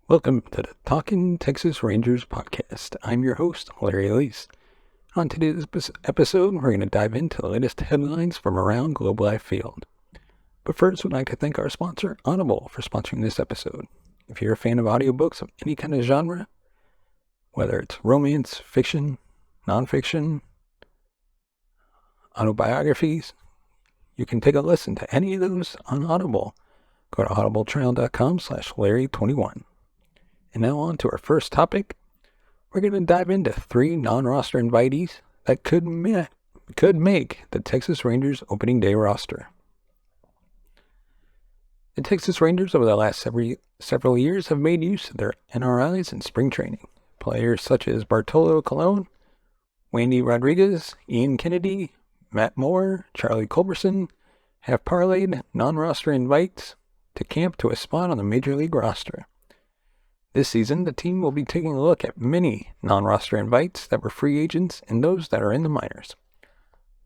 Welcome to the Talking Texas Rangers podcast. I'm your host, Larry Elise. On today's episode, we're going to dive into the latest headlines from around Globe Life Field. But first, we'd like to thank our sponsor, Audible, for sponsoring this episode. If you're a fan of audiobooks of any kind of genre, whether it's romance, fiction, nonfiction, autobiographies, you can take a listen to any of those on Audible. Go to audibletrial.com/Larry21. And now on to our first topic. We're going to dive into 3 non-roster invitees that could make the Texas Rangers opening day roster. The Texas Rangers over the last several years have made use of their NRIs in spring training. Players such as Bartolo Colon, Wandy Rodriguez, Ian Kennedy, Matt Moore, Charlie Culberson have parlayed non-roster invites to camp to a spot on the Major League roster. This season, the team will be taking a look at many non-roster invites that were free agents and those that are in the minors.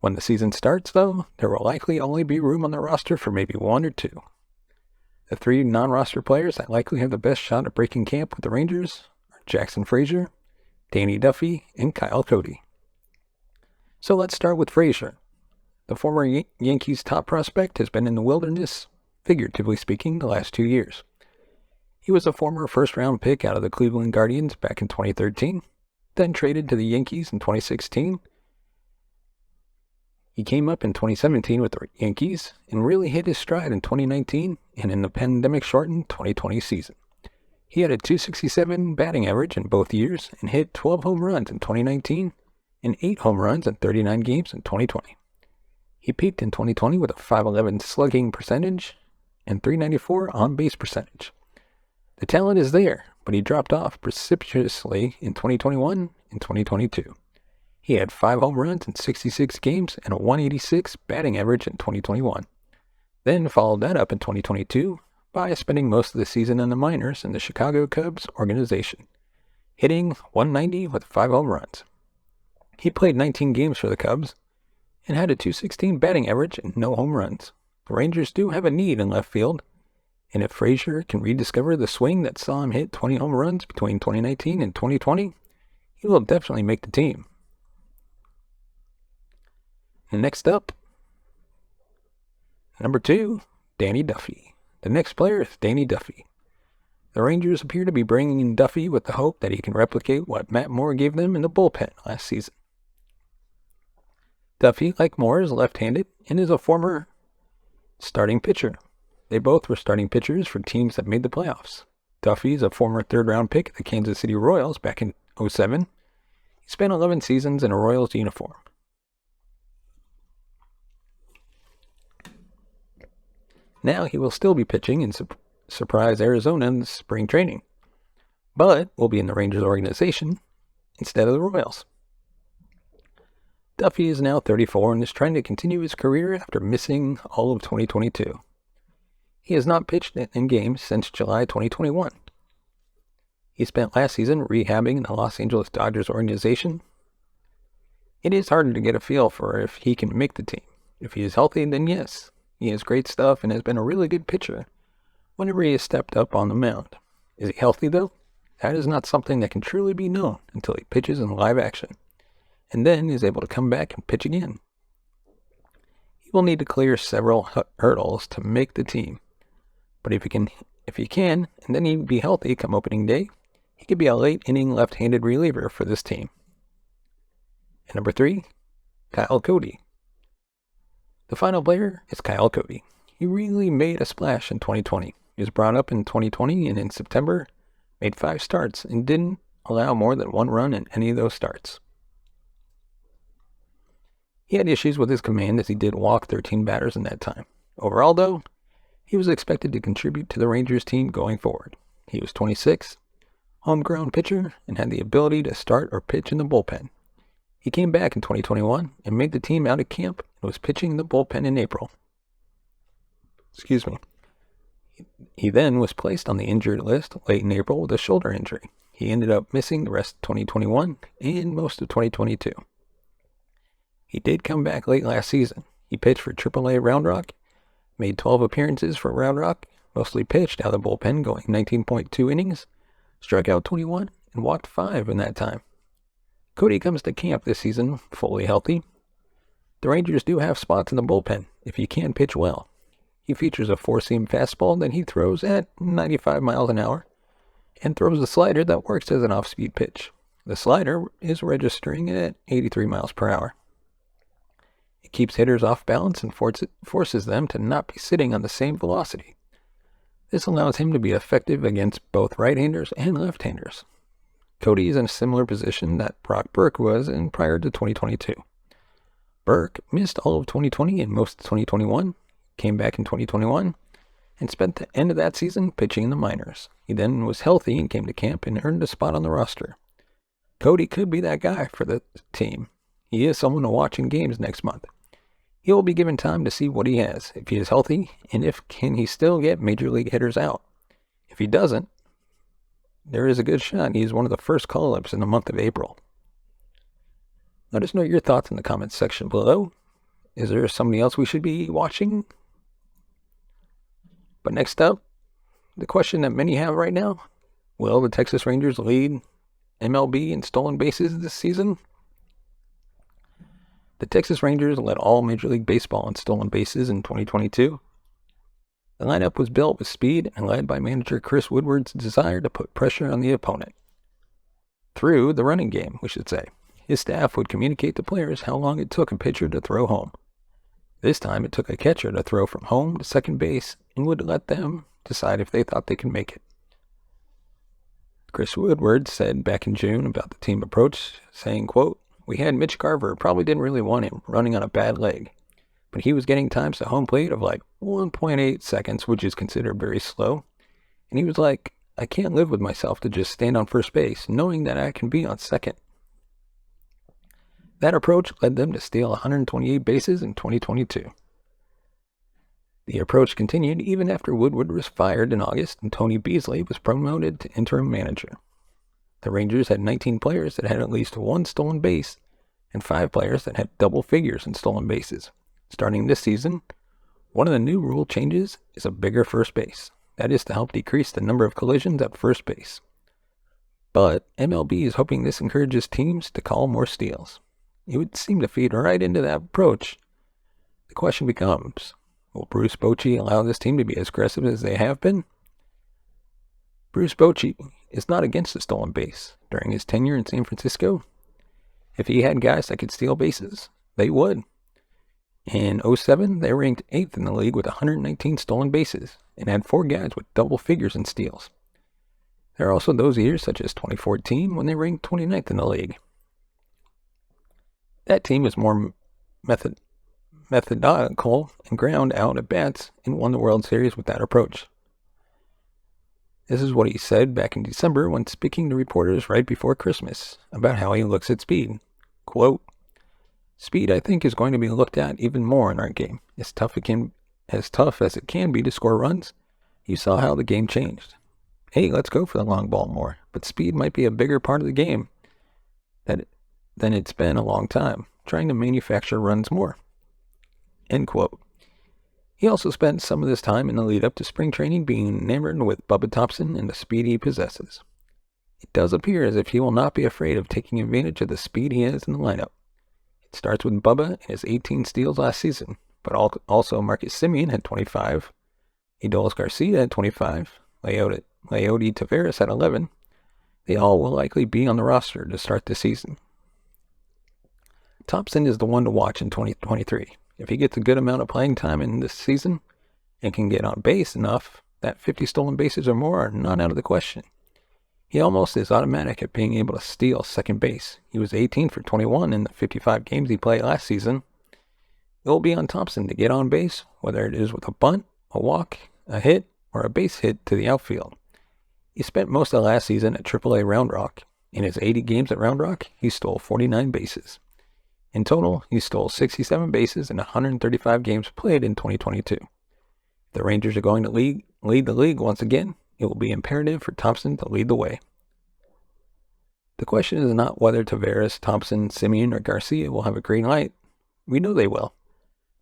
When the season starts, though, there will likely only be room on the roster for maybe 1 or 2. The 3 non-roster players that likely have the best shot at breaking camp with the Rangers are Jackson Frazier, Danny Duffy, and Kyle Cody. So let's start with Frazier. The former Yankees top prospect has been in the wilderness, figuratively speaking, the last 2 years. He was a former first-round pick out of the Cleveland Guardians back in 2013, then traded to the Yankees in 2016. He came up in 2017 with the Yankees and really hit his stride in 2019 and in the pandemic-shortened 2020 season. He had a .267 batting average in both years and hit 12 home runs in 2019 and 8 home runs in 39 games in 2020. He peaked in 2020 with a .511 slugging percentage and .394 on-base percentage. The talent is there, but he dropped off precipitously in 2021 and 2022. He had 5 home runs in 66 games and a .186 batting average in 2021. Then followed that up in 2022 by spending most of the season in the minors in the Chicago Cubs organization, hitting .190 with 5 home runs. He played 19 games for the Cubs and had a .216 batting average and no home runs. The Rangers do have a need in left field, and if Frazier can rediscover the swing that saw him hit 20 home runs between 2019 and 2020, he will definitely make the team. And next up, number 2, Danny Duffy. The next player is Danny Duffy. The Rangers appear to be bringing in Duffy with the hope that he can replicate what Matt Moore gave them in the bullpen last season. Duffy, like Moore, is left-handed and is a former starting pitcher. They both were starting pitchers for teams that made the playoffs. Duffy is a former third-round pick of the Kansas City Royals back in 2007. He spent 11 seasons in a Royals uniform. Now he will still be pitching in Surprise, Arizona in spring training, but will be in the Rangers organization instead of the Royals. Duffy is now 34 and is trying to continue his career after missing all of 2022. He has not pitched in games since July 2021. He spent last season rehabbing in the Los Angeles Dodgers organization. It is harder to get a feel for if he can make the team. If he is healthy, then yes, he has great stuff and has been a really good pitcher whenever he has stepped up on the mound. Is he healthy though? That is not something that can truly be known until he pitches in live action, and then is able to come back and pitch again. He will need to clear several hurdles to make the team. But if he can, and then he'd be healthy come opening day, he could be a late-inning left-handed reliever for this team. And number 3, Kyle Cody. The final player is Kyle Cody. He really made a splash in 2020. He was brought up in 2020 and in September made 5 starts and didn't allow more than 1 run in any of those starts. He had issues with his command as he did walk 13 batters in that time. Overall, though, he was expected to contribute to the Rangers team going forward. He was 26, homegrown pitcher, and had the ability to start or pitch in the bullpen. He came back in 2021 and made the team out of camp and was pitching in the bullpen in April. He then was placed on the injured list late in April with a shoulder injury. He ended up missing the rest of 2021 and most of 2022. He did come back late last season. He pitched for AAA Round Rock, made 12 appearances for Round Rock, mostly pitched out of the bullpen, going 19.2 innings, struck out 21 and walked 5 in that time. Cody comes to camp this season fully healthy. The Rangers do have spots in the bullpen if he can pitch well. He features a four-seam fastball that he throws at 95 miles an hour and throws a slider that works as an off-speed pitch. The slider is registering at 83 miles per hour. It keeps hitters off balance and forces them to not be sitting on the same velocity. This allows him to be effective against both right-handers and left-handers. Cody is in a similar position that Brock Burke was in prior to 2022. Burke missed all of 2020 and most of 2021, came back in 2021, and spent the end of that season pitching in the minors. He then was healthy and came to camp and earned a spot on the roster. Cody could be that guy for the team. He is someone to watch in games next month. He will be given time to see what he has, if he is healthy, and if can he still get major league hitters out. If he doesn't, there is a good shot he is one of the first call-ups in the month of April. Let us know your thoughts in the comments section below. Is there somebody else we should be watching? But next up, the question that many have right now, will the Texas Rangers lead MLB in stolen bases this season? The Texas Rangers led all Major League Baseball in stolen bases in 2022. The lineup was built with speed and led by manager Chris Woodward's desire to put pressure on the opponent. Through the running game, we should say. His staff would communicate to players how long it took a pitcher to throw home. This time it took a catcher to throw from home to second base and would let them decide if they thought they could make it. Chris Woodward said back in June about the team approach, saying, quote, "We had Mitch Garver, probably didn't really want him, running on a bad leg. But he was getting times to home plate of like 1.8 seconds, which is considered very slow. And he was like, I can't live with myself to just stand on first base, knowing that I can be on second." That approach led them to steal 128 bases in 2022. The approach continued even after Woodward was fired in August and Tony Beasley was promoted to interim manager. The Rangers had 19 players that had at least one stolen base and 5 players that had double figures in stolen bases. Starting this season, one of the new rule changes is a bigger first base. That is to help decrease the number of collisions at first base. But MLB is hoping this encourages teams to call more steals. It would seem to feed right into that approach. The question becomes, will Bruce Bochy allow this team to be as aggressive as they have been? Bruce Bochy is not against the stolen base. During his tenure in San Francisco, if he had guys that could steal bases, they would. In 2007, they ranked 8th in the league with 119 stolen bases and had 4 guys with double figures in steals. There are also those years, such as 2014, when they ranked 29th in the league. That team is more methodical and ground out at bats and won the World Series with that approach. This is what he said back in December when speaking to reporters right before Christmas about how he looks at speed. Quote, "Speed, I think, is going to be looked at even more in our game. As tough as it can be to score runs, you saw how the game changed. Hey, let's go for the long ball more, but speed might be a bigger part of the game than it's been a long time, trying to manufacture runs more." End quote. He also spent some of this time in the lead up to spring training being enamored with Bubba Thompson and the speed he possesses. It does appear as if he will not be afraid of taking advantage of the speed he has in the lineup. It starts with Bubba and his 18 steals last season, but also Marcus Semien had 25, Adolis Garcia had 25, Leody Taveras had 11. They all will likely be on the roster to start the season. Thompson is the one to watch in 2023. If he gets a good amount of playing time in this season and can get on base enough, that 50 stolen bases or more are not out of the question. He almost is automatic at being able to steal second base. He was 18 for 21 in the 55 games he played last season. It will be on Thompson to get on base, whether it is with a bunt, a walk, a hit, or a base hit to the outfield. He spent most of last season at AAA Round Rock. In his 80 games at Round Rock, he stole 49 bases. In total, he stole 67 bases in 135 games played in 2022. If the Rangers are going to lead the league once again, it will be imperative for Thompson to lead the way. The question is not whether Taveras, Thompson, Semien, or Garcia will have a green light. We know they will.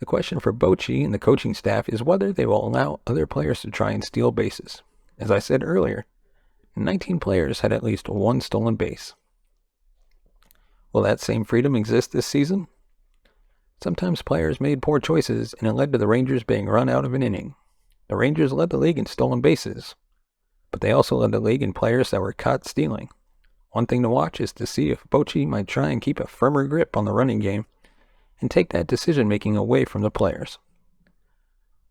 The question for Bochy and the coaching staff is whether they will allow other players to try and steal bases. As I said earlier, and 19 players had at least one stolen base. Will that same freedom exist this season? Sometimes players made poor choices, and it led to the Rangers being run out of an inning. The Rangers led the league in stolen bases, but they also led the league in players that were caught stealing. One thing to watch is to see if Bochy might try and keep a firmer grip on the running game and take that decision-making away from the players.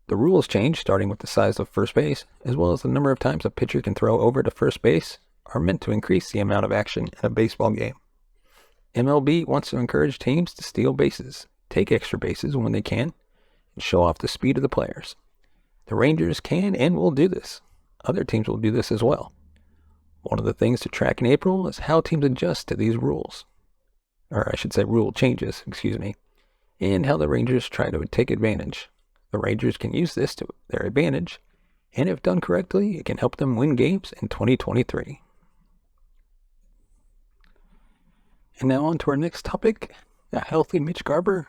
The rules change, starting with the size of first base, as well as the number of times a pitcher can throw over to first base, are meant to increase the amount of action in a baseball game. MLB wants to encourage teams to steal bases, take extra bases when they can, and show off the speed of the players. The Rangers can and will do this. Other teams will do this as well. One of the things to track in April is how teams adjust to these rules. Or I should say rule changes, and how the Rangers try to take advantage. The Rangers can use this to their advantage, and if done correctly, it can help them win games in 2023. And now on to our next topic. A healthy Mitch Garver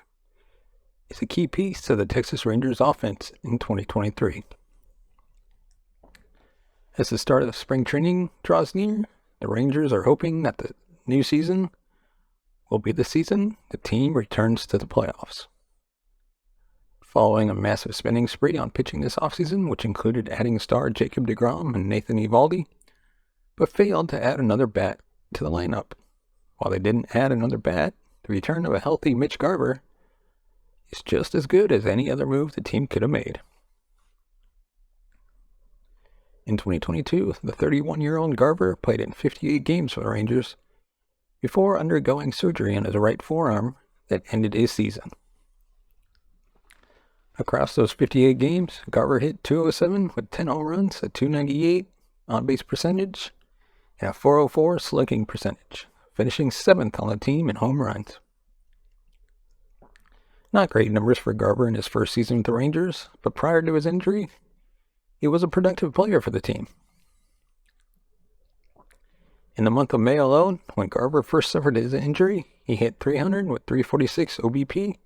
is a key piece to the Texas Rangers offense in 2023. As the start of spring training draws near, the Rangers are hoping that the new season will be the season the team returns to the playoffs. Following a massive spending spree on pitching this offseason, which included adding star Jacob deGrom and Nathan Eovaldi, but failed to add another bat to the lineup. While they didn't add another bat, the return of a healthy Mitch Garver is just as good as any other move the team could have made. In 2022, the 31-year-old Garver played in 58 games for the Rangers before undergoing surgery on his right forearm that ended his season. Across those 58 games, Garver hit .207 with 10 home runs, a .298 on-base percentage, and a .404 slugging percentage, finishing 7th on the team in home runs. Not great numbers for Garver in his first season with the Rangers, but prior to his injury, he was a productive player for the team. In the month of May alone, when Garver first suffered his injury, he hit .300 with .346 OBP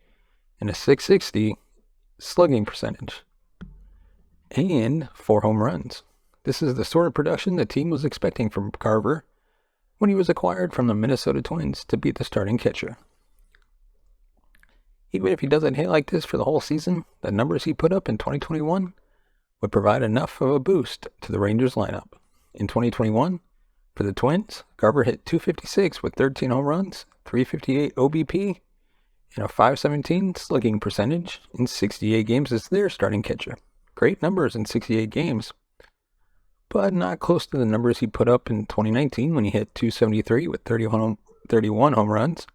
and a .660 slugging percentage, and 4 home runs. This is the sort of production the team was expecting from Garver when he was acquired from the Minnesota Twins to be the starting catcher. Even if he doesn't hit like this for the whole season, the numbers he put up in 2021 would provide enough of a boost to the Rangers lineup. In 2021, for the Twins, Garver hit .256 with 13 home runs, .358 OBP, and a .517 slugging percentage in 68 games as their starting catcher. Great numbers in 68 games, but not close to the numbers he put up in 2019 when he hit .273 with 31 home runs,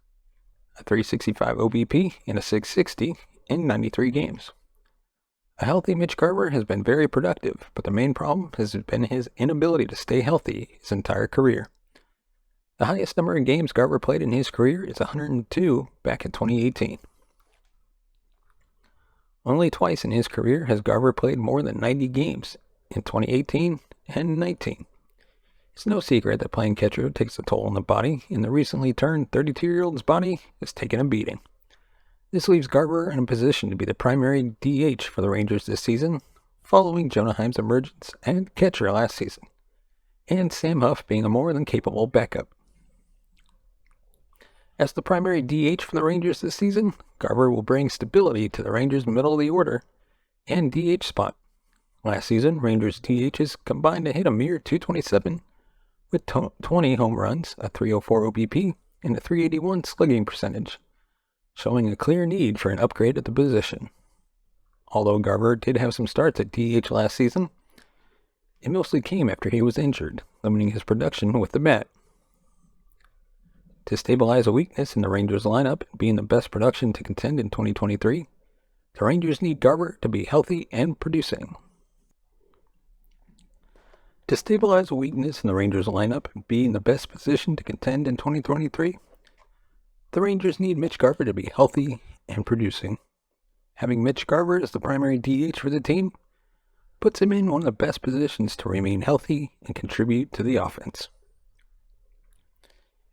a .365 OBP, and a .660 in 93 games. A healthy Mitch Garver has been very productive, but the main problem has been his inability to stay healthy his entire career. The highest number of games Garver played in his career is 102 back in 2018. Only twice in his career has Garver played more than 90 games, in 2018 and 19. It's no secret that playing catcher takes a toll on the body, and the recently turned 32-year-old's body has taken a beating. This leaves Garver in a position to be the primary DH for the Rangers this season, following Jonah Heim's emergence and catcher last season, and Sam Huff being a more than capable backup. As the primary DH for the Rangers this season, Garver will bring stability to the Rangers' middle of the order and DH spot. Last season, Rangers DHs combined to hit a mere .227 with 20 home runs, a .304 OBP, and a .381 slugging percentage, showing a clear need for an upgrade at the position. Although Garver did have some starts at DH last season, it mostly came after he was injured, limiting his production with the bat. To stabilize a weakness in the Rangers lineup and be in the best production to contend in 2023, the Rangers need Garver to be healthy and producing. To stabilize a weakness in the Rangers lineup and be in the best position to contend in 2023, the Rangers need Mitch Garver to be healthy and producing. Having Mitch Garver as the primary DH for the team puts him in one of the best positions to remain healthy and contribute to the offense.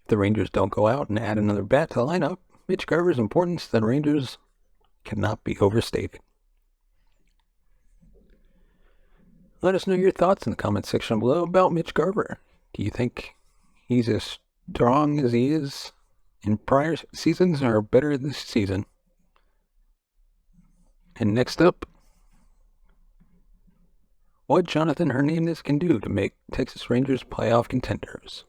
If the Rangers don't go out and add another bat to the lineup, Mitch Garver's importance to the Rangers cannot be overstated. Let us know your thoughts in the comments section below about Mitch Garver. Do you think he's as strong as he is in prior seasons or better this season? And next up, what Jonathan Hernandez can do to make Texas Rangers playoff contenders.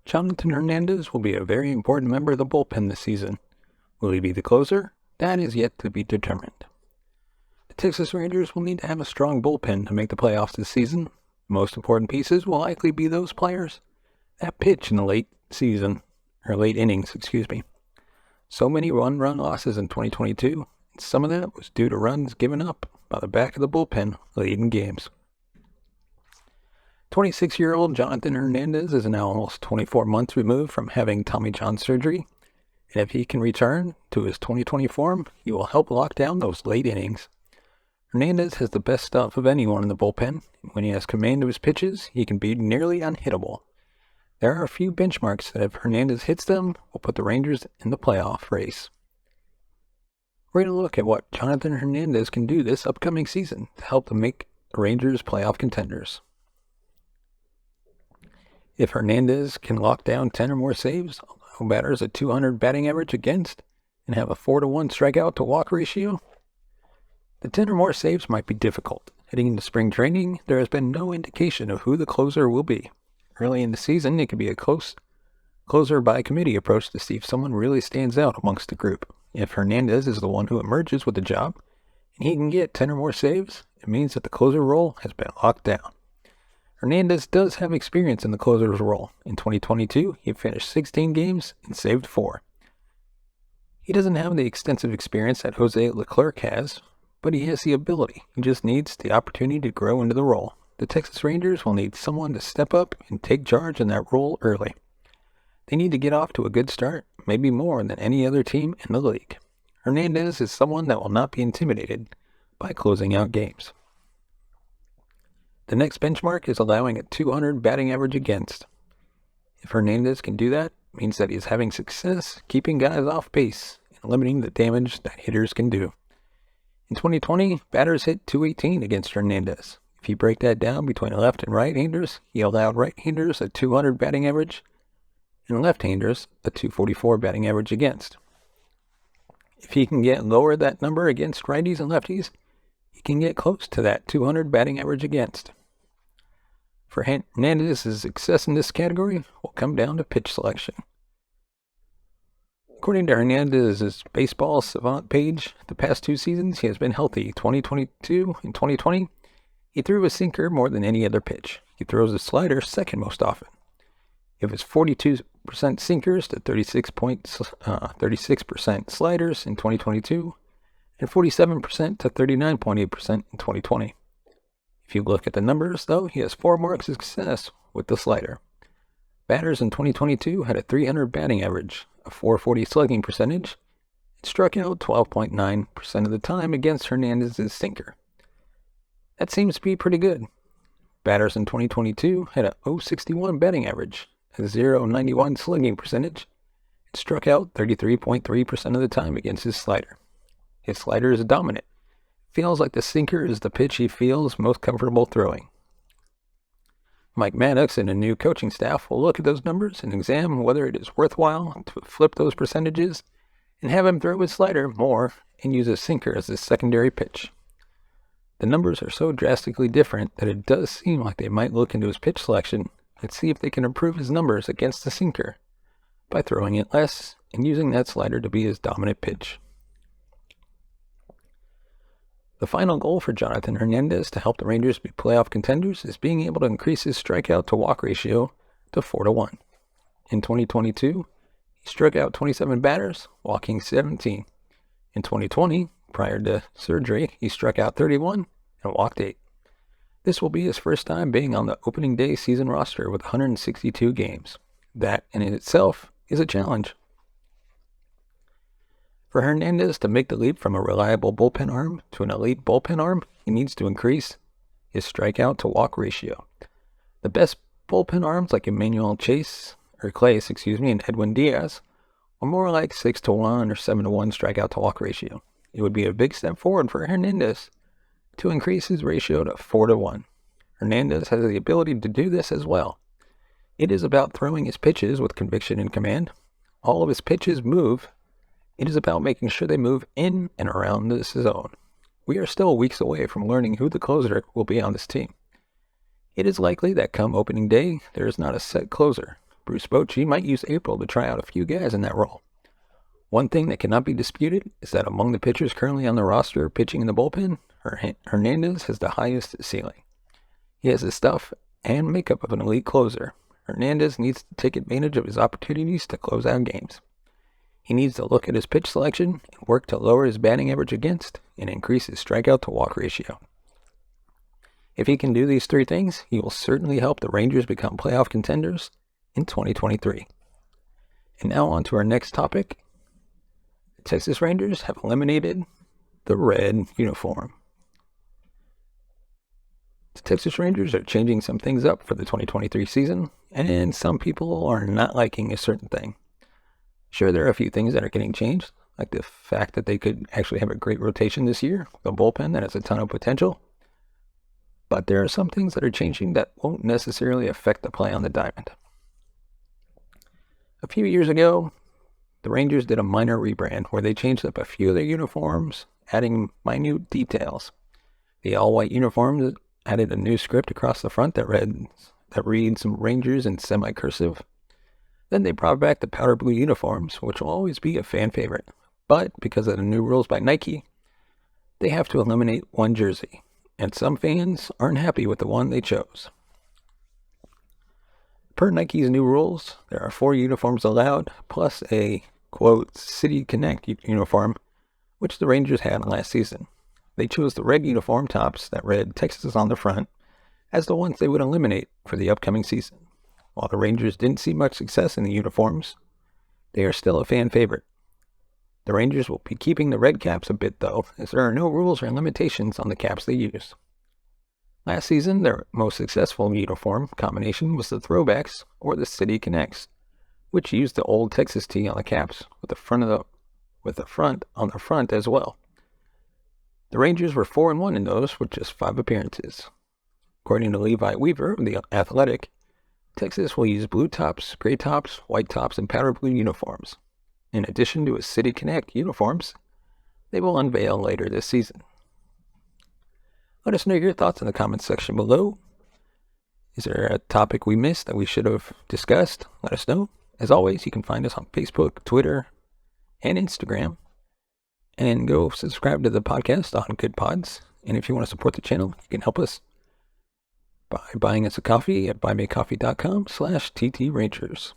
Jonathan Hernandez will be a very important member of the bullpen this season. Will he be the closer? That is yet to be determined. The Texas Rangers will need to have a strong bullpen to make the playoffs this season. The most important pieces will likely be those players that pitch in the late innings. So many run losses in 2022, and some of that was due to runs given up by the back of the bullpen late in games. 26-year-old Jonathan Hernandez is now almost 24 months removed from having Tommy John surgery, and if he can return to his 2020 form, he will help lock down those late innings. Hernandez has the best stuff of anyone in the bullpen. When he has command of his pitches, he can be nearly unhittable. There are a few benchmarks that if Hernandez hits them, will put the Rangers in the playoff race. We're going to look at what Jonathan Hernandez can do this upcoming season to help them make the Rangers playoff contenders. If Hernandez can lock down 10 or more saves, allow batters a .200 batting average against, and have a 4-to-1 strikeout to walk ratio, the 10 or more saves might be difficult. Heading into spring training, there has been no indication of who the closer will be. Early in the season, it could be a close closer by committee approach to see if someone really stands out amongst the group. If Hernandez is the one who emerges with the job, and he can get 10 or more saves, it means that the closer role has been locked down. Hernandez does have experience in the closer's role. In 2022, he finished 16 games and saved 4. He doesn't have the extensive experience that Jose Leclerc has, but he has the ability. He just needs the opportunity to grow into the role. The Texas Rangers will need someone to step up and take charge in that role early. They need to get off to a good start, maybe more than any other team in the league. Hernandez is someone that will not be intimidated by closing out games. The next benchmark is allowing a .200 batting average against. If Hernandez can do that, it means that he is having success keeping guys off base and limiting the damage that hitters can do. In 2020, batters hit .218 against Hernandez. If you break that down between left and right-handers, he allowed right-handers a .200 batting average and left-handers a .244 batting average against. If he can get lower that number against righties and lefties, he can get close to that .200 batting average against. For Hernandez's success in this category will come down to pitch selection. According to Hernandez's baseball savant page, the past 2 seasons he has been healthy. 2022 and 2020, he threw a sinker more than any other pitch. He throws a slider second most often. It was 42% sinkers to 36% sliders in 2022, and 47% to 39.8% in 2020. If you look at the numbers, though, he has 4 marks of success with the slider. Batters in 2022 had a .300 batting average, a .440 slugging percentage, and struck out 12.9% of the time against Hernandez's sinker. That seems to be pretty good. Batters in 2022 had a .061 batting average, a .091 slugging percentage, and struck out 33.3% of the time against his slider. His slider is dominant. Feels like the sinker is the pitch he feels most comfortable throwing. Mike Maddox and a new coaching staff will look at those numbers and examine whether it is worthwhile to flip those percentages and have him throw his slider more and use a sinker as his secondary pitch. The numbers are so drastically different that it does seem like they might look into his pitch selection and see if they can improve his numbers against the sinker by throwing it less and using that slider to be his dominant pitch. The final goal for Jonathan Hernandez to help the Rangers be playoff contenders is being able to increase his strikeout to walk ratio to 4-to-1. In 2022, he struck out 27 batters, walking 17. In 2020, prior to surgery, he struck out 31 and walked 8. This will be his first time being on the opening day season roster with 162 games. That in itself is a challenge. For Hernandez to make the leap from a reliable bullpen arm to an elite bullpen arm, he needs to increase his strikeout to walk ratio. The best bullpen arms like Emmanuel Clace, and Edwin Diaz are more like 6-to-1 or 7-to-1 strikeout to walk ratio. It would be a big step forward for Hernandez to increase his ratio to 4-to-1. Hernandez has the ability to do this as well. It is about throwing his pitches with conviction and command. All of his pitches move. It is about making sure they move in and around this zone. We are still weeks away from learning who the closer will be on this team. It is likely that come opening day, there is not a set closer. Bruce Bochy might use April to try out a few guys in that role. One thing that cannot be disputed is that among the pitchers currently on the roster pitching in the bullpen, Hernandez has the highest ceiling. He has the stuff and makeup of an elite closer. Hernandez needs to take advantage of his opportunities to close out games. He needs to look at his pitch selection and work to lower his batting average against and increase his strikeout to walk ratio. If he can do these three things, he will certainly help the Rangers become playoff contenders in 2023. And now on to our next topic. The Texas Rangers have eliminated the red uniform. The Texas Rangers are changing some things up for the 2023 season, and some people are not liking a certain thing. Sure, there are a few things that are getting changed, like the fact that they could actually have a great rotation this year, the bullpen that has a ton of potential. But there are some things that are changing that won't necessarily affect the play on the diamond. A few years ago, the Rangers did a minor rebrand where they changed up a few of their uniforms, adding minute details. The all-white uniforms added a new script across the front that reads Rangers in semi-cursive. Then they brought back the powder blue uniforms, which will always be a fan favorite. But because of the new rules by Nike, they have to eliminate one jersey, and some fans aren't happy with the one they chose. Per Nike's new rules, there are 4 uniforms allowed, plus a, quote, City Connect uniform, which the Rangers had last season. They chose the red uniform tops that read Texas on the front as the ones they would eliminate for the upcoming season. While the Rangers didn't see much success in the uniforms, they are still a fan favorite. The Rangers will be keeping the red caps a bit though, as there are no rules or limitations on the caps they use. Last season, their most successful uniform combination was the Throwbacks or the City Connects, which used the old Texas T on the caps with the front on the front as well. The Rangers were 4-1 in those with just 5 appearances. According to Levi Weaver of The Athletic, Texas will use blue tops, gray tops, white tops, and powder blue uniforms. In addition to its City Connect uniforms, they will unveil later this season. Let us know your thoughts in the comments section below. Is there a topic we missed that we should have discussed? Let us know. As always, you can find us on Facebook, Twitter, and Instagram. And go subscribe to the podcast on Good Pods. And if you want to support the channel, you can help us by buying us a coffee at buymeacoffee.com/TTRangers.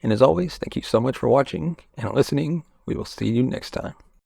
And as always, thank you so much for watching and listening. We will see you next time.